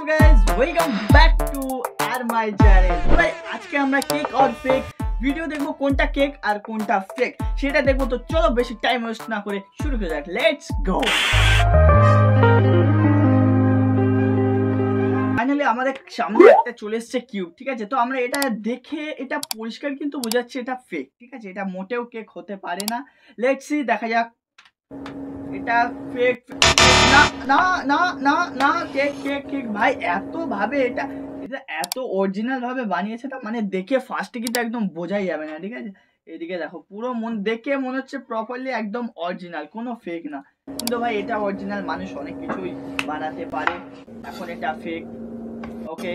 So guys welcome back to our my channel. भाई आज के আমরা কেক আর ফেক ভিডিও দেখব, কোনটা কেক আর কোনটা ফেক সেটা দেখব। তো চলো বেশি টাইম ওয়েস্ট না করে শুরু করা যাক, লেটস গো। ফাইনালি আমাদের সামনে একটা চলে এসেছে কিউব, ঠিক আছে। তো আমরা এটা দেখে এটা পরিষ্কার কিন্তু বোঝাচ্ছে এটা ফেক, ঠিক আছে। এটা মোটেও কেক হতে পারে না। লেটস সি, দেখা যাক। এটা ফেক না না না না না, কেক কেক কেক ভাই এত ভাবে এটা এটা এত অরিজিনাল ভাবে বানিয়েছে, না মানে দেখে ফার্স্টে কিন্তু একদম বোঝাই যাবে না, ঠিক আছে। এদিকে দেখো, পুরো মন দেখে মনে হচ্ছে প্রপারলি একদম অরিজিনাল, কোনো ফেক না। কিন্তু ভাই এটা অরিজিনাল, মানুষ অনেক কিছুই বানাতে পারে। এখন এটা ফেক, ওকে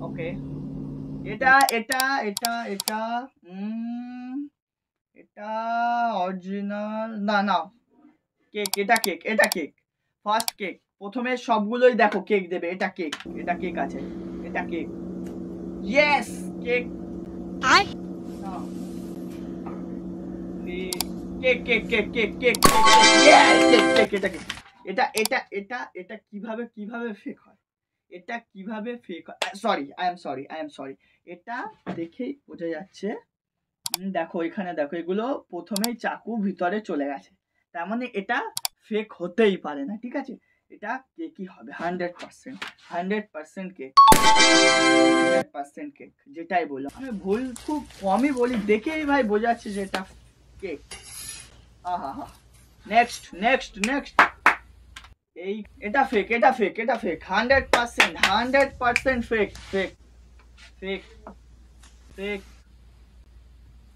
ওকে। এটা এটা এটা এটা এটা অরিজিনাল না না, কেক, এটা কেক, এটা কেক, ফার্স্ট কেক। প্রথমে সবগুলোই দেখো কেক দেবে, এটা কেক, এটা কেক আছে, এটা cake, yes cake. I cake cake cake cake cake yes cake cake, এটা কেক। এটা এটা এটা এটা কিভাবে কিভাবে ফেক হয়, এটা কিভাবে ফেক হয়, সরি আই এম সরি। এটা দেখেই বোঝা যাচ্ছে। দেখো এখানে দেখো, এগুলো প্রথমেই চাকু ভিতরে চলে গেছে, তার মানে এটা ফেক হতেই পারে না, ঠিক আছে। এটা কেকই হবে 100% কেক, 100% কেক, যেটাই বললো। আমি ভুল খুব কমই বলি, দেখেই ভাই বোঝা যাচ্ছে যে এটা কেক। আহা, নেক্সট নেক্সট নেক্সট। এই এটা ফেক, এটা ফেক, এটা fake 100% fake fake fake fake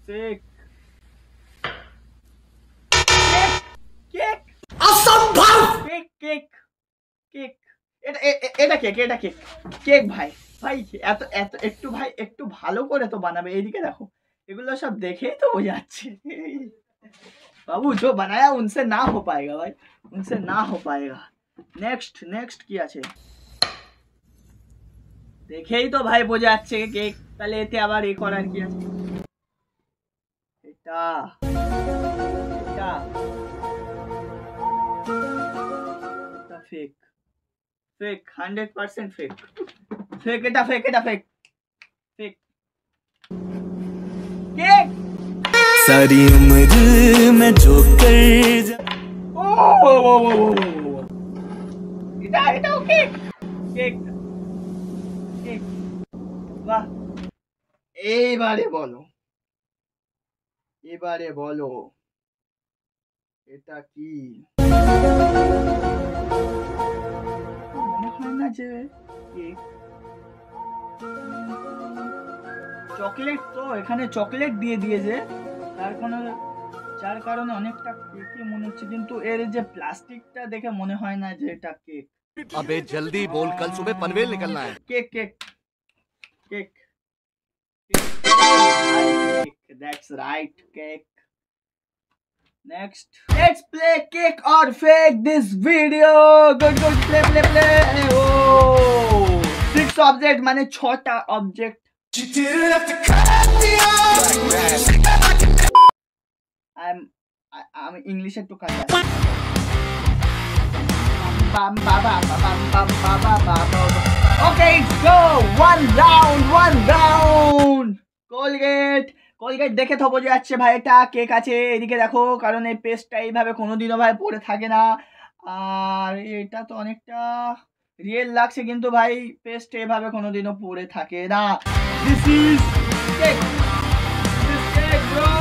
fake cake, অসম্ভব। কেক কেক কেক, এটা এটা কেক, এটা কেক কেক ভাই। ভাই এত এত একটু ভাই একটু ভালো করে তো বানাবে। এইদিকে দেখো, এগুলো সব দেখেই তো বোঝা যাচ্ছে বাবু, जो बनाया उनसे ना हो पाएगा भाई, उनसे ना हो पाएगा। नेक्स्ट नेक्स्ट কি আছে দেখেই তো ভাই বোঝা যাচ্ছে কেক, তাহলে এতে আবার এ করার কি আছে। এটা এটা এটা ফেক ফেক 100% ফেক ফেক, এটা ফেক, এটা ফেক ফেক কেক। सारी उम्र में जो कर এটা এটাও কেক কেক কেক, বাহ। এইবারে বলো, এবারে বলো এটা কি? মনে হয় না যে কেক। চকলেট তো এখানে চকলেট দিয়ে দিয়েছে, যার কারণে অনেকটা কেকই মনে হচ্ছে, কিন্তু এর যে প্লাস্টিকটা দেখে মনে হয় না যে এটা কেক। अबे जल्दी बोल, कल सुबह पनवेल निकलना है। Cake cake cake, that's right, cake. Next, let's play cake or fake this video. Good play oh 6 object মানে 6টা object। I'm English একটু কাটা। Okay, go one round Colgate দেখে তো বোঝা যাচ্ছে ভাই এটা কেক আছে। এদিকে দেখো, কারণ এই পেস্টটা এইভাবে কোনোদিনও ভাই পড়ে থাকে না, আর এটা তো অনেকটা রিয়েল লাগছে, কিন্তু ভাই পেস্ট এইভাবে কোনোদিনও পড়ে থাকে না। This is cake, this cake bro,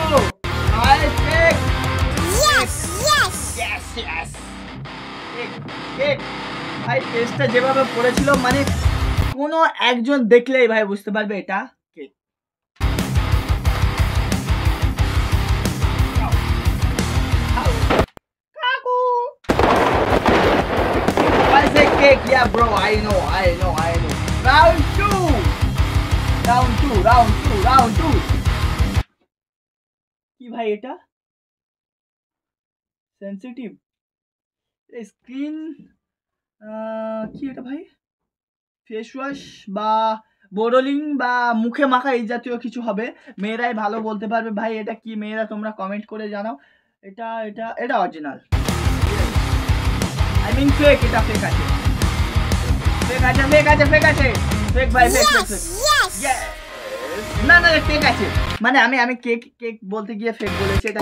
I cake, yes cake ভাই। পেস্টটা যেভাবে পড়েছিল, মানে কোনো একজন দেখলেই ভাই বুঝতে পারবে এটা কেক। কাকু I say cake, yeah bro, I know. Round 2 কি ভাই এটা সেনসিটিভ স্ক্রিন, কি এটা ভাই? ফেস ওয়াশ বা বোরোলিং বা মুখে মাখা এই জাতীয় কিছু হবে, মেয়েরাই ভালো বলতে পারবে ভাই এটা কি। মেয়েরা তোমরা কমেন্ট করে জানাও। এটা এটা এটা অরিজিনাল, আই মিন ফেক, এটা ফেক আছে, ফেক ফেক ভাই ফেক না না কেক আছে মানে আমি কেক বলতে গিয়ে ফেক বলেছি এটা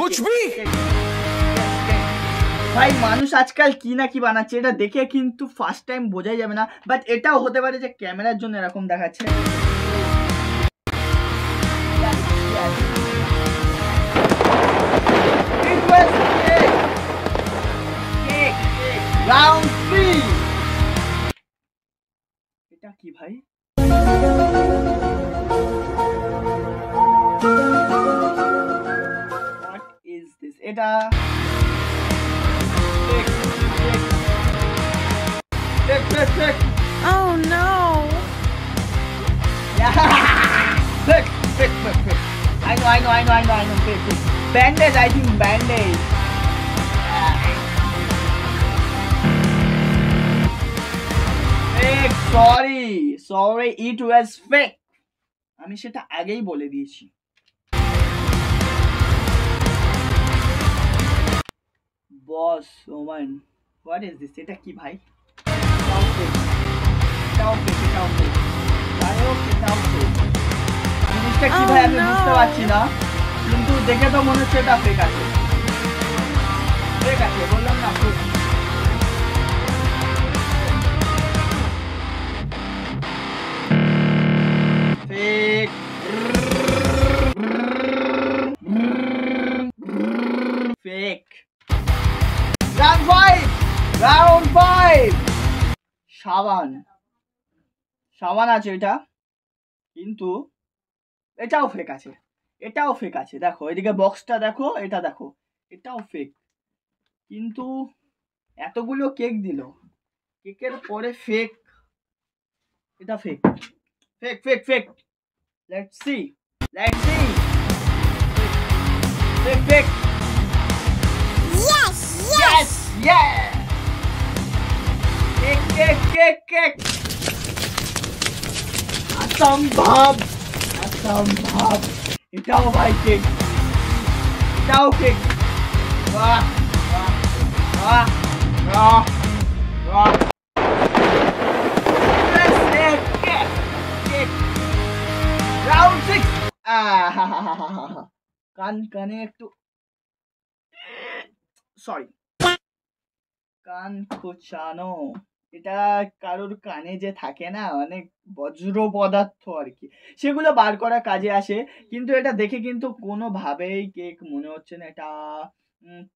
ভাই মানুষ আজকাল কি না কি বানাচ্ছে এটা দেখে কিন্তু ফার্স্ট টাইম বোঝাই যাবে না বাট এটাও হতে পারে যে ক্যামেরার জন্য এরকম দেখাচ্ছে রাউন্ড 3 এটা কি ভাই হোয়াট ইজ দিস এটা Fake. Oh no. Yeah. Fake. I know. Fake. Bandage, I think bandage. Fake. Sorry. It was fake. আমি সেটা আগেই বলে দিয়েছি বস ওমান হোয়াট ইজ দিস এটা কি ভাই জিনিসটা কি ভাই আমি বুঝতে পারছি না কিন্তু দেখে তো মনে হচ্ছে এটা ফেক আছে বললাম না ফেক ফেক রাউন্ড 5 সাবান আছে এটা কিন্তু এটাও ফেক আছে দেখো এদিকে বক্সটা দেখো এটা দেখো এটাও ফেক কিন্তু এতগুলো কেক দিল কেকের পরে ফেক এটা fake let's see fake yes cake असंभव এটাও ভাই কেক বাহ রাউন্ড 6 কানে একটু সরি কান খোঁচানো এটা কারোর কানে যে থাকে না অনেক বজ্র পদার্থ আর কি সেগুলো বার করা কাজে আসে কিন্তু এটা দেখে কিন্তু কোনোভাবেই কেক মনে হচ্ছে না এটা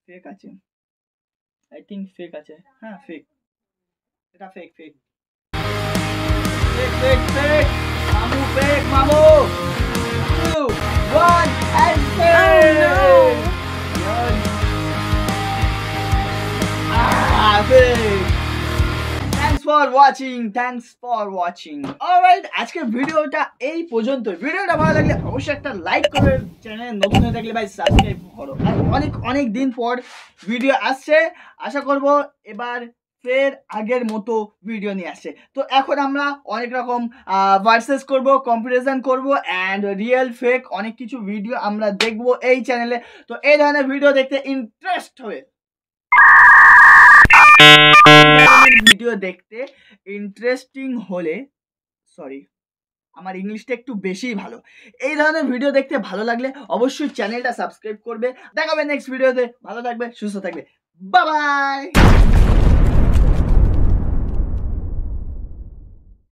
ফেক আছে আই থিঙ্ক ফেক আছে হ্যাঁ ফেক এটা ফেক মামু 2 1 and fake fake Thanks for watching. Alright, আজকের ভিডিওটা এই পর্যন্ত। ভিডিওটা ভালো লাগলে অবশ্যই একটা লাইক করে চ্যানেলে নতুন হয়ে থাকলে ভাই সাবস্ক্রাইব করো। আর অনেক দিন পর ভিডিও আসছে আশা করব এবার ফের আগের মতো ভিডিও নিয়ে আসছে তো এখন আমরা অনেক রকম ভার্সেস করব কম্পারিজন করব এন্ড রিয়েল ফেক অনেক কিছু ভিডিও আমরা দেখব এই চ্যানেলে তো এই ধরনের ভিডিও দেখতে ইন্টারেস্টিং হলে সরি আমার ইংলিশটা একটু বেশি ভালো এই ধরনের ভিডিও দেখতে ভালো লাগলে অবশ্যই চ্যানেলটা সাবস্ক্রাইব করবে দেখা হবে নেক্সট ভিডিওতে ভালো থাকবে সুস্থ থাকবে বাই বাই